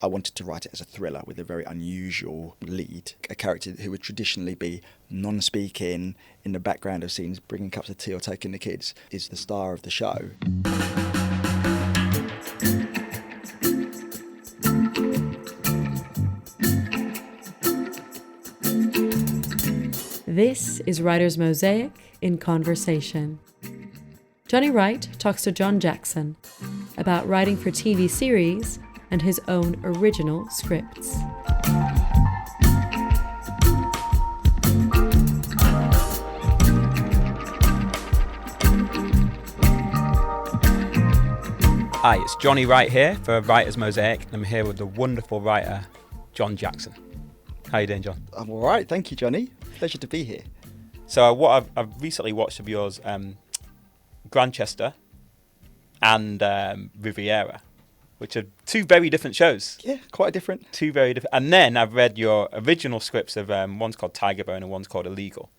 I wanted to write it as a thriller with a very unusual lead, a character who would traditionally be non-speaking in the background of scenes, bringing cups of tea or taking the kids, is the star of the show. This is Writer's Mosaic in Conversation. Jonny Wright talks to John Jackson about writing for TV series and his own original scripts. Hi, it's Jonny Wright here for Writer's Mosaic, and I'm here with the wonderful writer, John Jackson. How you doing, John? I'm all right, thank you, Johnny. Pleasure to be here. So what I've recently watched of yours, Grantchester and Riviera, which are two very different shows. Yeah, quite different. Two very different. And then I've read your original scripts of one's called Tiger Bone and one's called Illegal.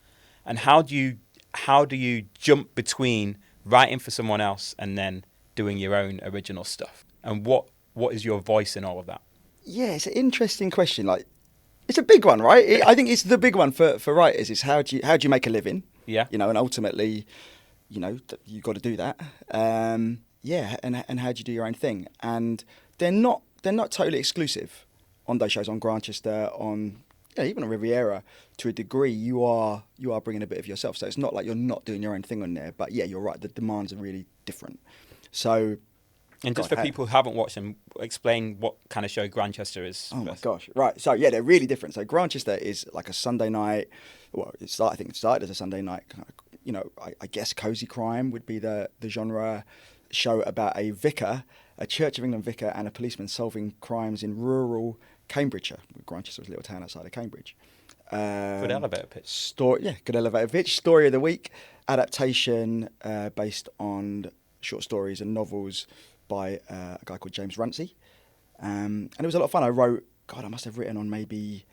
And how do you jump between writing for someone else and then doing your own original stuff? And what is your voice in all of that? Yeah, it's an interesting question. Like, it's a big one, right? I think it's the big one for writers. Is how do you make a living? Yeah. And ultimately, you've got to do that. And how do you do your own thing? And they're not totally exclusive on those shows, on Grantchester, on even on Riviera. To a degree, you are bringing a bit of yourself. So it's not like you're not doing your own thing on there. But yeah, you're right. The demands are really different. So. And just for people who haven't watched them, explain what kind of show Grantchester is. Oh my gosh. Right. So yeah, they're really different. So Grantchester is like a Sunday night. Well, I think it started as a Sunday night. I guess cozy crime would be the genre. Show about a vicar, a Church of England vicar, and a policeman solving crimes in rural Cambridgeshire. Grantchester was a little town outside of Cambridge. Good elevator pitch. Good elevator pitch. Story of the week, adaptation based on short stories and novels by a guy called James Runcie. And it was a lot of fun. I must have written on maybe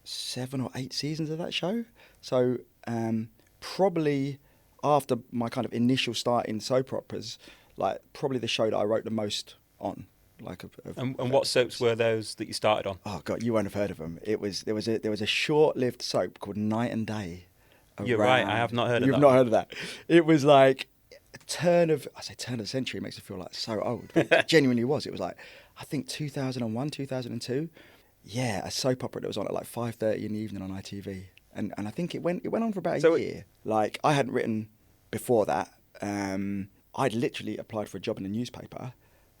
7 or 8 seasons of that show. So probably after my kind of initial start in soap operas, like probably the show that I wrote the most on. And what soaps were those that you started on? Oh God, you won't have heard of them. There was a short-lived soap called Night and Day. You're right, I have not heard of that. You've not heard of that. It was like turn of the century makes it feel like so old, but it genuinely was. It was like, I think 2001, 2002. Yeah, a soap opera that was on at like 5:30 in the evening on ITV, and I think it went on for about a year. Like, I hadn't written before that. I'd literally applied for a job in a newspaper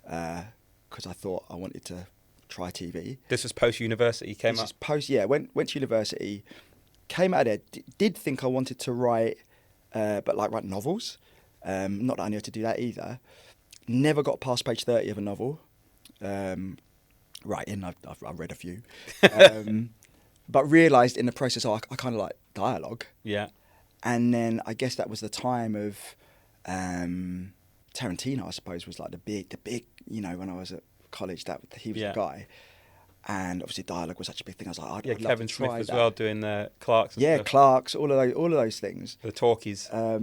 because I thought I wanted to try TV. This was post university. Went to university, came out of there. Did think I wanted to write, but like write novels. Not that I knew how to do that either. Never got past page 30 of a novel. Writing, I've read a few. But realised in the process, I kind of like dialogue. Yeah. And then I guess that was the time of Tarantino, I suppose, was like the big, when I was at college, he was the guy. And obviously dialogue was such a big thing. I was like, I'd love Kevin to try Smith as that. well, doing the Clarks. Clarks, all of those things. The talkies. A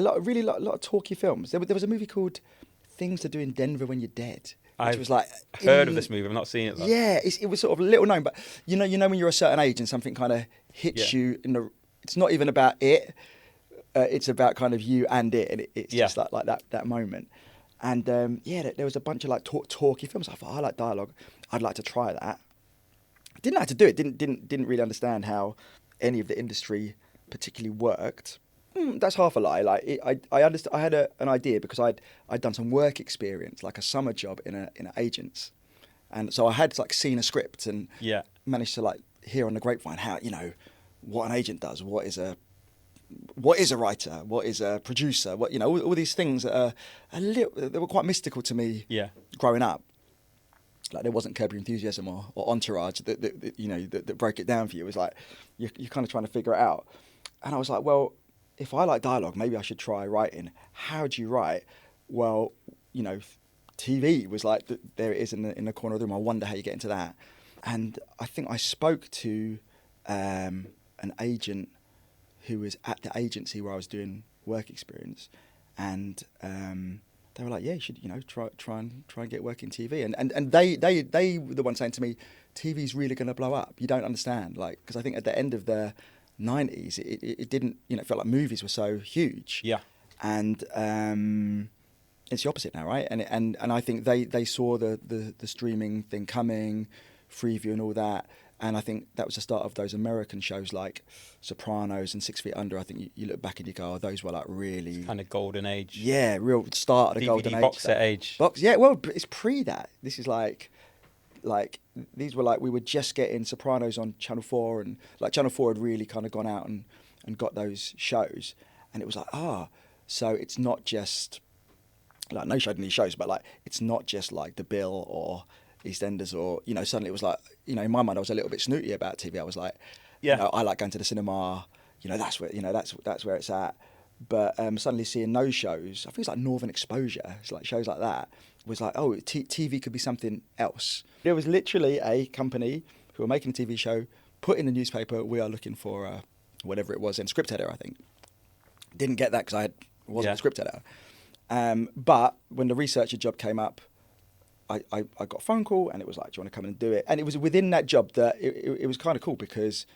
lot of talky films. There was a movie called Things to Do in Denver When You're Dead. Which was like heard of this movie. I've not seen it though. Yeah, it was sort of little known, but you know when you're a certain age and something kind of hits you it's not even about it. It's about kind of you and it, and it's just like that moment. And there was a bunch of like talky films. I thought, I like dialogue. I'd like to try that. Didn't know how to do it. Didn't really understand how any of the industry particularly worked. That's half a lie. Like I understood. I had an idea because I'd done some work experience, like a summer job in an agent's, and so I had like seen a script and managed to like hear on the grapevine how what an agent does. What is a writer? What is a producer? What all these things that are they were quite mystical to me. Yeah. Growing up. Like there wasn't Curb Your Enthusiasm or Entourage that broke it down for you. It was like you're kind of trying to figure it out. And I was like, well, if I like dialogue, maybe I should try writing. How do you write? Well, TV was like there it is in the corner of the room. I wonder how you get into that. And I think I spoke to an agent who was at the agency where I was doing work experience, and they were like, yeah, you should, try and get work in TV. And they were the ones saying to me, TV's really going to blow up. You don't understand, like, because I think at the end of the 90s, it didn't, it felt like movies were so huge. Yeah. And it's the opposite now, right? And I think they saw the streaming thing coming, Freeview and all that. And I think that was the start of those American shows like Sopranos and 6 Feet Under. I think you look back and you go, oh, those were like really... It's kind of golden age. Yeah, real start of the DVD golden age. box set age. Yeah, well, it's pre that. This is like these were like, we were just getting Sopranos on Channel 4, and like Channel 4 had really kind of gone out and got those shows. And it was like, so it's not just, like, no showed any shows, but like, it's not just like The Bill or EastEnders or, suddenly it was like, in my mind I was a little bit snooty about TV. I was like, I like going to the cinema, that's where, that's where it's at. But suddenly seeing those shows, I think it's like Northern Exposure, it's like shows like that, was like, oh, TV could be something else. There was literally a company who were making a TV show, put in the newspaper, we are looking for whatever it was, in script editor, I think. Didn't get that because I wasn't a script editor. But when the researcher job came up, I got a phone call and it was like, do you want to come in and do it? And it was within that job that it was kind of cool, because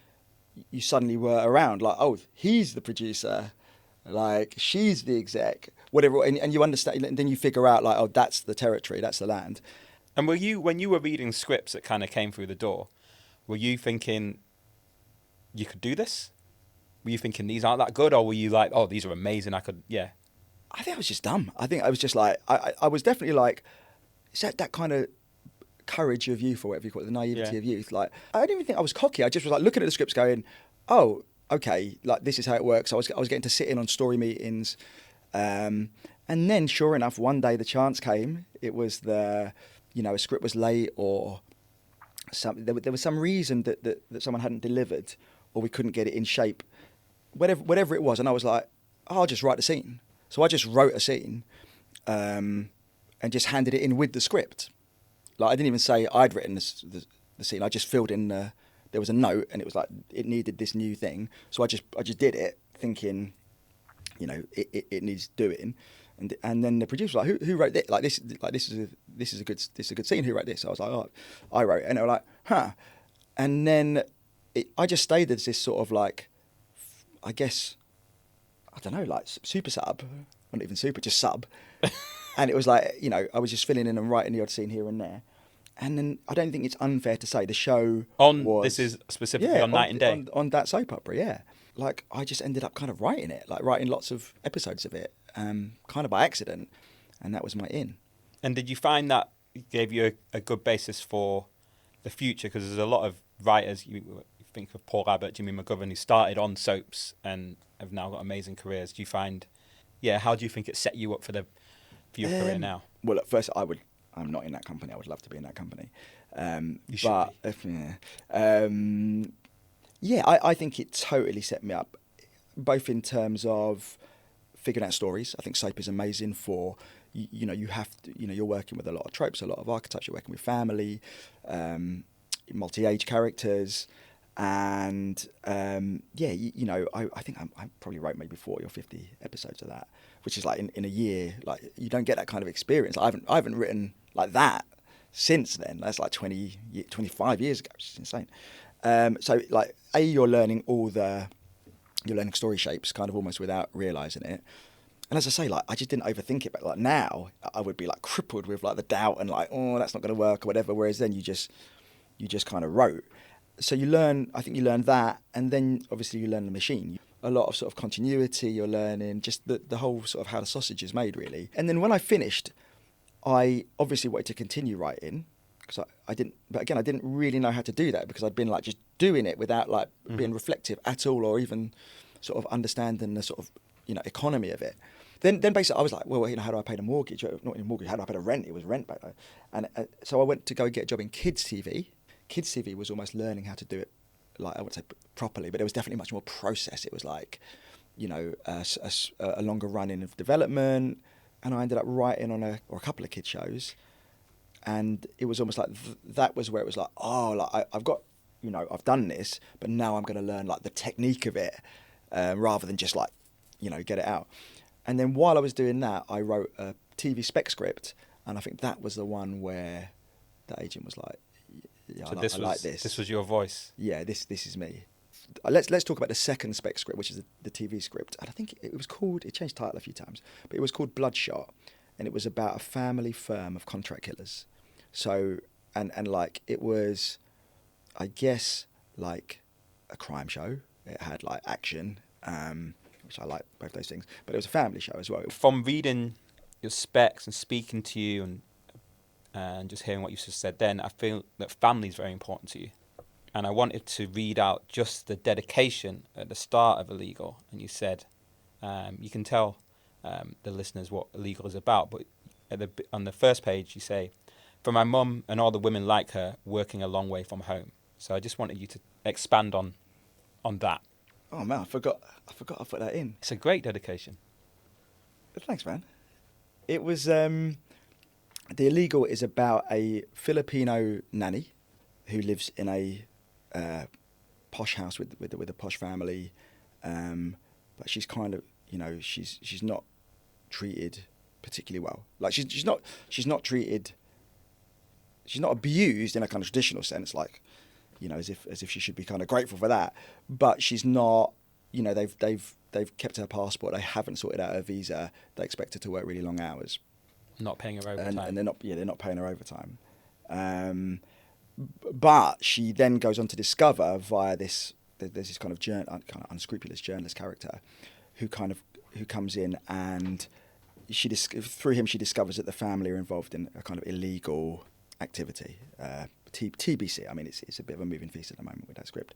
you suddenly were around like, oh, he's the producer, like she's the exec, whatever. And you understand, and then you figure out like, oh, that's the territory, that's the land. And when you were reading scripts that kind of came through the door, were you thinking you could do this? Were you thinking these aren't that good? Or were you like, oh, these are amazing, I think I was just dumb. I think I was just like, I was definitely like, it's that kind of courage of youth, or whatever you call it, the naivety of youth. Like, I didn't even think I was cocky. I just was like looking at the scripts going, oh, okay, like this is how it works. I was getting to sit in on story meetings. And then sure enough, one day the chance came. It was a script was late, or there was some reason that someone hadn't delivered, or we couldn't get it in shape, whatever it was. And I was like, oh, I'll just write the scene. So I just wrote a scene, and just handed it in with the script. Like, I didn't even say I'd written the scene. I just filled in there was a note, and it was like it needed this new thing. So I just did it, thinking, it needs doing. And then the producer was like, who wrote this? Like this is a good scene. Who wrote this? So I was like, oh, I wrote it. And they were like, huh. And then I just stayed as this sort of like, I guess, I don't know, like super sub, not even super, just sub. And it was like, I was just filling in and writing the odd scene here and there. And then I don't think it's unfair to say the show this is specifically on Night and Day? On that soap opera, yeah. Like, I just ended up kind of writing it, like writing lots of episodes of it, kind of by accident. And that was my in. And did you find that gave you a good basis for the future? Because there's a lot of writers, you think of Paul Abbott, Jimmy McGovern, who started on soaps and have now got amazing careers. Do you find, how do you think it set you up for your career now? Well, at first I'm not in that company. I would love to be in that company. You should be. I think it totally set me up, both in terms of figuring out stories. I think soap is amazing for, you have to, you're working with a lot of tropes, a lot of archetypes. You're working with family, multi-age characters. And I think I probably wrote maybe 40 or 50 episodes of that, which is like in a year. Like, you don't get that kind of experience. I haven't written like that since then. That's like 25 years ago, which is insane. So like, you're learning story shapes kind of almost without realising it. And as I say, like, I just didn't overthink it. But like now, I would be like crippled with like the doubt and like, oh, that's not going to work or whatever. Whereas then you just kind of wrote. So you learn that, and then obviously you learn the machine. A lot of sort of continuity, you're learning just the whole sort of how the sausage is made, really. And then when I finished, I obviously wanted to continue writing, because I didn't really know how to do that, because I'd been like just doing it without like being reflective at all, or even sort of understanding the sort of, economy of it. Then basically I was like, well, how do I pay the mortgage? Not even mortgage, how do I pay the rent? It was rent back then. And so I went to go get a job in kids TV. Kids TV was almost learning how to do it, like, I wouldn't say properly, but it was definitely much more process. It was like, a longer running of development, and I ended up writing on a couple of kids shows, and it was almost like that was where it was like, oh, like I've got, I've done this, but now I'm going to learn like the technique of it, rather than just like, get it out. And then while I was doing that, I wrote a TV spec script, and I think that was the one where the agent was like, "Yeah, So I like this. This was your voice. Yeah, this is me." Let's talk about the second spec script, which is the TV script, and I think it was called. It changed title a few times, but it was called Bloodshot, and it was about a family firm of contract killers. So and like it was, I guess, like a crime show. It had like action, which I like both those things, but it was a family show as well. From reading your specs and speaking to you and just hearing what you just said then, I feel that family is very important to you. And I wanted to read out just the dedication at the start of Illegal. And you said, you can tell the listeners what Illegal is about, but on the first page you say, "For my mum and all the women like her working a long way from home." So I just wanted you to expand on that. Oh man, I forgot I put that in. It's a great dedication. Thanks, man. It was The Illegal is about a Filipino nanny who lives in a posh house with a posh family, but she's kind of, you know, she's not treated particularly well. Like she's not treated. She's not abused in a kind of traditional sense, like, you know, as if she should be kind of grateful for that. But she's not. You know, they've kept her passport. They haven't sorted out her visa. They expect her to work really long hours. Not paying her overtime. And they're not paying her overtime. But she then goes on to discover via there's this kind of unscrupulous journalist character who comes in, and through him she discovers that the family are involved in a kind of illegal activity, TBC. I mean, it's a bit of a moving feast at the moment with that script,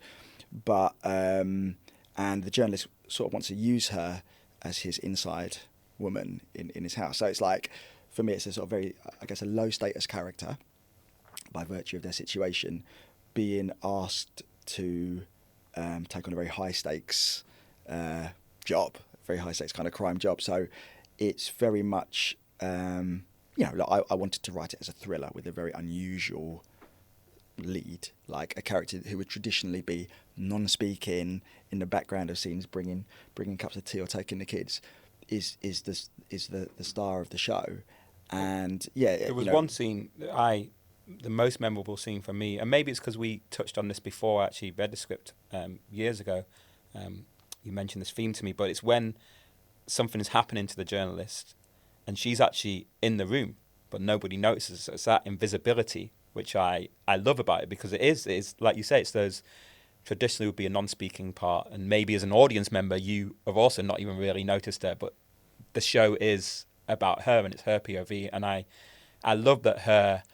but and the journalist sort of wants to use her as his inside woman in his house. So it's like, for me, it's a sort of very, I guess, a low status character by virtue of their situation being asked to take on a very high stakes job, very high stakes kind of crime job. So it's very much, you know, like I wanted to write it as a thriller with a very unusual lead, like a character who would traditionally be non-speaking in the background of scenes, bringing cups of tea or taking the kids, is the star of the show. And yeah, there was one scene that the most memorable scene for me, and maybe it's because we touched on this before I actually read the script years ago. You mentioned this theme to me, but it's when something is happening to the journalist and she's actually in the room, but nobody notices. So it's that invisibility, which I love about it, because it is like you say, it's those traditionally would be a non-speaking part, and maybe as an audience member you have also not even really noticed her, but the show is about her and it's her POV, and I love that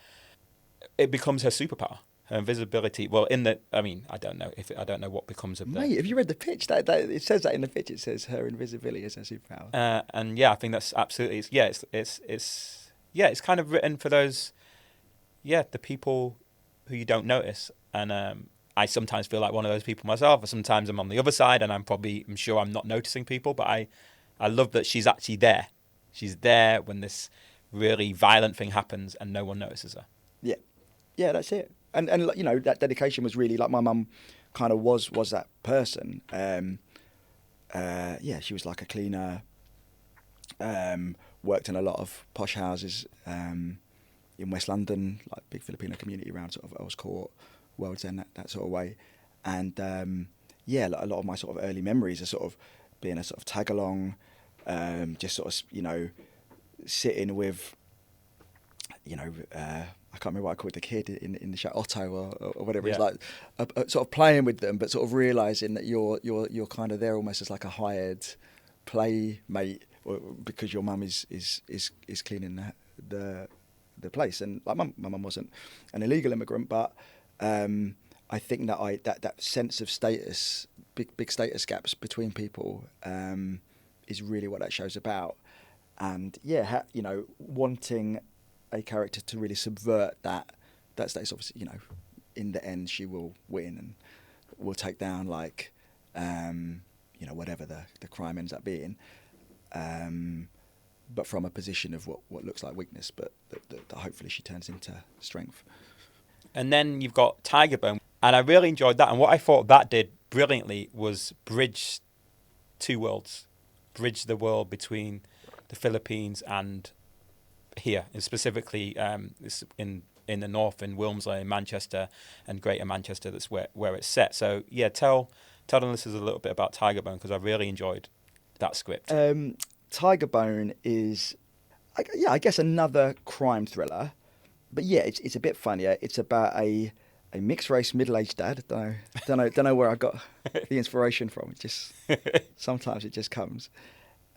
it becomes her superpower, her invisibility. Well, I don't know what becomes of that. Mate, have you read the pitch? That it says that in the pitch. It says her invisibility is her superpower. And yeah, I think that's absolutely. It's kind of written for those. Yeah, the people who you don't notice, and I sometimes feel like one of those people myself. Or sometimes I'm on the other side, and I'm sure I'm not noticing people. But I love that she's actually there. She's there when this really violent thing happens, and no one notices her. Yeah, that's it. And you know, that dedication was really like my mum kind of was that person. Yeah, she was like a cleaner. Worked in a lot of posh houses in West London, like big Filipino community around sort of Earls Court, World's End, that sort of way. And yeah, like a lot of my sort of early memories are sort of being a sort of tag along, just sort of, you know, sitting with, you know, I can't remember what I called the kid in the show, Otto or whatever. Yeah. It's like sort of playing with them, but sort of realising that you're kind of there almost as like a hired playmate, because your mum is cleaning the place. And like my mum wasn't an illegal immigrant, but I think that sense of status, big status gaps between people, is really what that show's about. And yeah, you know, wanting a character to really subvert that status. Obviously, you know, in the end she will win and will take down, like, you know, whatever the crime ends up being, but from a position of what looks like weakness, but that hopefully she turns into strength. And then you've got Tiger Bone, and I really enjoyed that. And what I thought that did brilliantly was bridge two worlds, bridge the world between the Philippines and here, and specifically in the north, in Wilmsley, Manchester, and Greater Manchester. That's where it's set. So yeah, tell the listeners a little bit about Tiger Bone, because I really enjoyed that script. Tiger Bone is, I guess, another crime thriller, but yeah, it's a bit funnier. It's about a mixed race middle-aged dad. Don't know where I got the inspiration from. It just sometimes it just comes.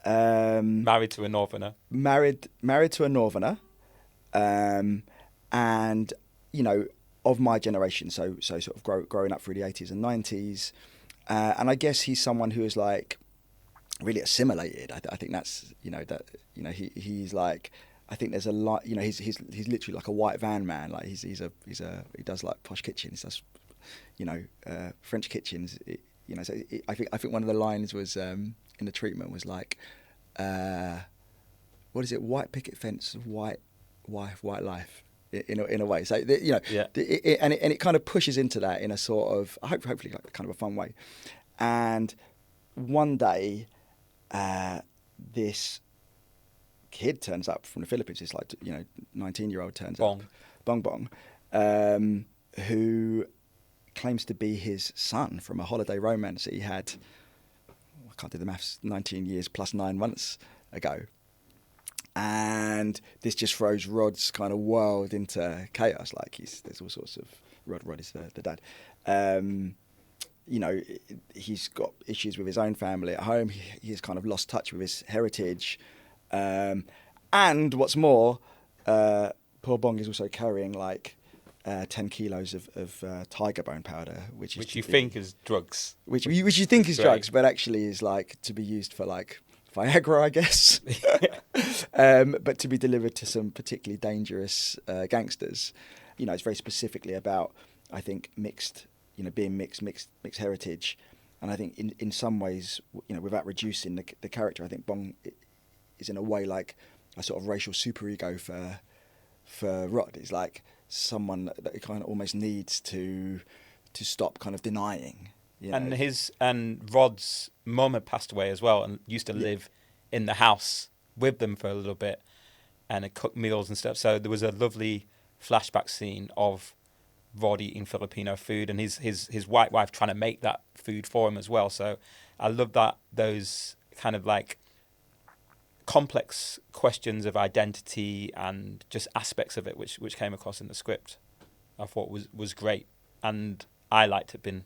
Married to a northerner. Married to a northerner, and of my generation. So sort of growing up through the 80s and 90s, and I guess he's someone who is like really assimilated. I think that's he's like. I think there's a lot. He's literally like a white van man. Like he does like posh kitchens. Does French kitchens. I think one of the lines was in the treatment was like, what is it? White picket fence, white wife, white life. In a way, so and it kind of pushes into that in a sort of hopefully like kind of a fun way. And one day, this kid turns up from the Philippines. It's like 19-year-old turns up, Bong, who claims to be his son from a holiday romance that he had. I can't do the maths. 19 years plus 9 months ago. And this just throws Rod's kind of world into chaos. Like there's all sorts of Rod is the dad. He's got issues with his own family at home. He's kind of lost touch with his heritage. And what's more, poor Bong is also carrying like 10 kilos of tiger bone powder, which you think is drugs. Which you think is drugs, but actually is like to be used for like Viagra, I guess. But to be delivered to some particularly dangerous gangsters. It's very specifically about, I think, mixed heritage. And I think in some ways, without reducing the character, I think Bong is in a way like a sort of racial superego for Rod. It's like someone that he kind of almost needs to stop kind of denying. And Rod's mum had passed away as well, and used to live in the house with them for a little bit, and had cooked meals and stuff. So there was a lovely flashback scene of Rod eating Filipino food, and his white wife trying to make that food for him as well. So I love that, those kind of like complex questions of identity and just aspects of it which came across in the script, I thought was great. And I liked it been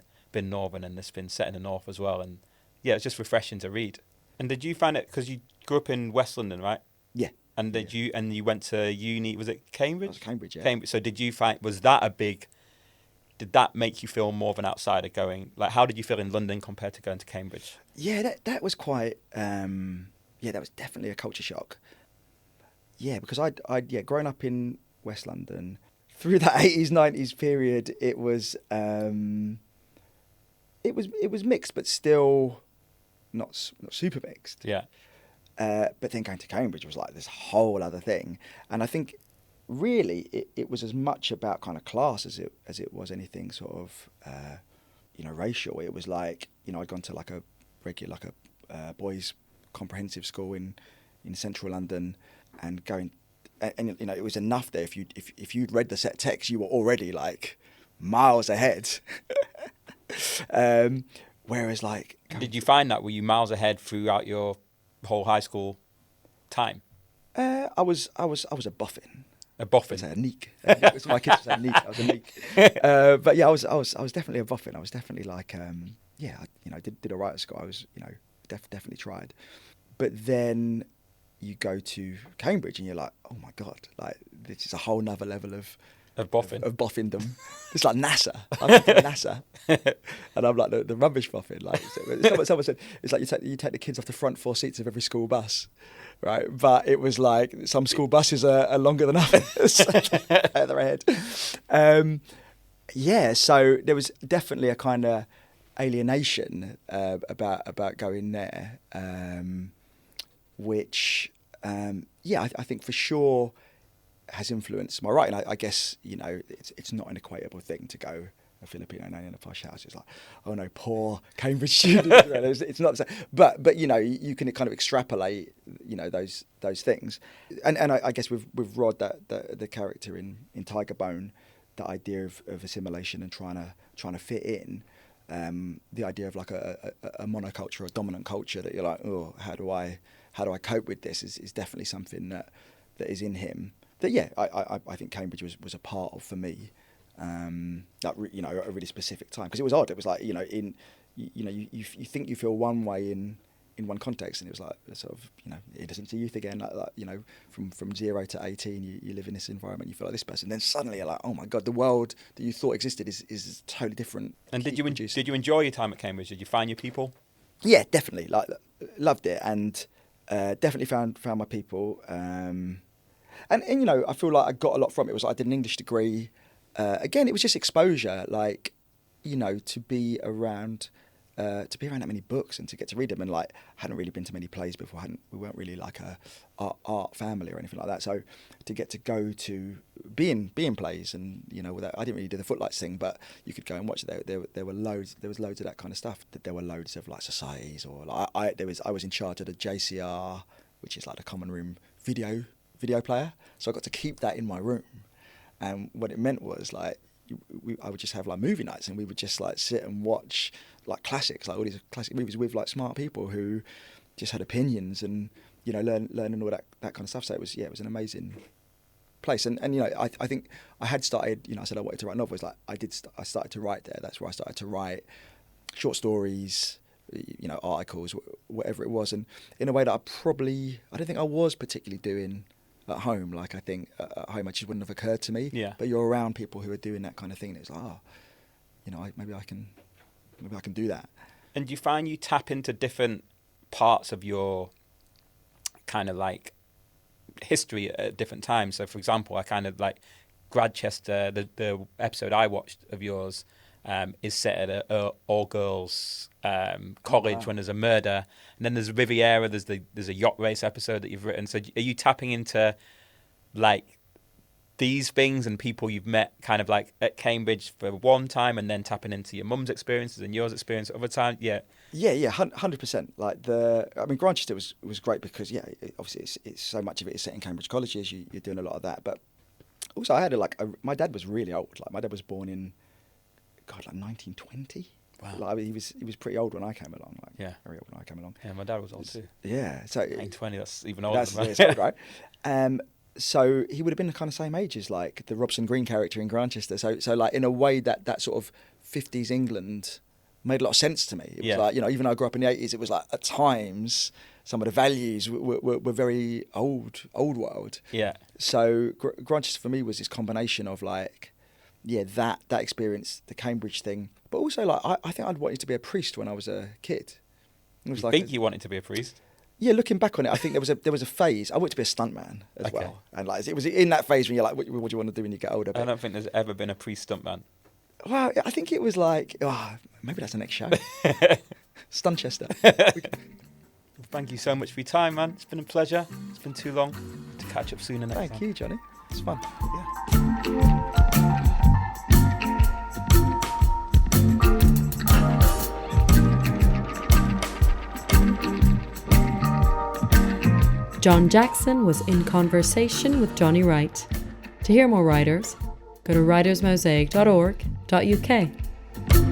northern, and it's been set in the north as well, and yeah, it's just refreshing to read. And did you find it, because you grew up in West London, right? Yeah. And you went to uni, was it Cambridge? It was Cambridge, yeah. Cambridge. So did that make you feel more of an outsider going, like, how did you feel in London compared to going to Cambridge? Yeah, that was quite, that was definitely a culture shock. Yeah, because I'd growing up in West London, through that 80s, 90s period, it was mixed, but still not super mixed. Yeah. But then going to Cambridge was like this whole other thing. And I think really it was as much about kind of class as it was anything sort of, racial. It was like, I'd gone to like a regular, like a boys' comprehensive school in central London, and going, and it was enough there. If you'd read the set text, you were already like miles ahead. Whereas like, did you find that, were you miles ahead throughout your whole high school time? I was a boffin. A boffin. I was a neek. My kids would say neek. I was a neek. But yeah, I was definitely a boffin. I was definitely like, did all right at school. I was, definitely tried. But then you go to Cambridge and you're like, oh my God, like this is a whole nother level of boffin. Of boffindom. It's like NASA. I'm like NASA. And I'm like the rubbish boffin. Like someone said, it's like you take the kids off the front 4 seats of every school bus, right? But it was like some school buses are longer than others. They're ahead. So there was definitely a kind of alienation about going there, which I think for sure has influenced my writing. I guess it's not an equatable thing to go Filipino nanny in a posh house. It's like, oh no, poor Cambridge students. It's not the same. But you know, you can kind of extrapolate, you know, those things. And I guess with Rod, the character in Tiger Bone, the idea of assimilation and trying to fit in, the idea of like a monoculture, a dominant culture that you're like, oh, how do I cope with this is definitely something that is in him. That yeah, I think Cambridge was a part of for me. You know, a really specific time, because it was odd. It was like, you know, you think you feel one way in one context, and it was like sort of, you know, innocence to youth again, like you know, from 0 to 18, you live in this environment, you feel like this person, then suddenly you're like, oh my god, the world that you thought existed is totally different. And did you enjoy your time at Cambridge? Did you find your people? Yeah, definitely. Like, loved it, and definitely found my people. And you know, I feel like I got a lot from it. It was like I did an English degree. Again, it was just exposure, like, you know, to be around that many books and to get to read them. And like, hadn't really been to many plays before. We weren't really like a art family or anything like that. So to get to go to be in plays, and you know, I didn't really do the Footlights thing, but you could go and watch it. There were loads. There was loads of that kind of stuff. There were loads of like societies, or like I was in charge of the JCR, which is like the common room video player. So I got to keep that in my room. And what it meant was like, I would just have like movie nights, and we would just like sit and watch like classics, like all these classic movies with like smart people who just had opinions, and you know, learning all that kind of stuff. So it was an amazing place. And you know, I think I had started, you know, I said I wanted to write novels. Like I started to write there. That's where I started to write short stories, you know, articles, whatever it was. And in a way that I don't think I was particularly doing at home. Like I think at home it just wouldn't have occurred to me. Yeah. But you're around people who are doing that kind of thing, and it's like, oh, you know, maybe I can do that. And do you find you tap into different parts of your kind of like history at different times? So for example, I kind of like Gradchester, the episode I watched of yours is set at a all girls college when there's a murder, and then there's Riviera. There's a yacht race episode that you've written. So are you tapping into like these things and people you've met kind of like at Cambridge for one time, and then tapping into your mum's experiences and yours experience at other time? Yeah, 100%. Like Grantchester was great because obviously it's so much of it is set in Cambridge colleges. You're doing a lot of that, but also I had my dad was really old. Like my dad was born in 1920. Wow. Like he was pretty old when I came along. Like very old when I came along. Yeah, my dad was old too. Yeah, so 1920. That's even older. That's old, right? So he would have been the kind of same age as like the Robson Green character in Grantchester. So like in a way that sort of 50s England made a lot of sense to me. It was like, you know, even though I grew up in the 80s, it was like at times some of the values were very old world. Yeah. So Grantchester for me was this combination of like, that experience, the Cambridge thing, but also like I think I'd wanted to be a priest when I was a kid. It was you wanted to be a priest? Yeah, looking back on it, I think there was a phase. I wanted to be a stuntman as well, and like it was in that phase when you're like, what do you want to do when you get older? I don't think there's ever been a priest stuntman. Well, I think it was like, maybe that's the next show, Stunchester. Thank you so much for your time, man. It's been a pleasure. It's been too long. To catch up sooner next time. Thank you, Johnny. It's fun. Yeah. John Jackson was in conversation with Jonny Wright. To hear more writers, go to writersmosaic.org.uk.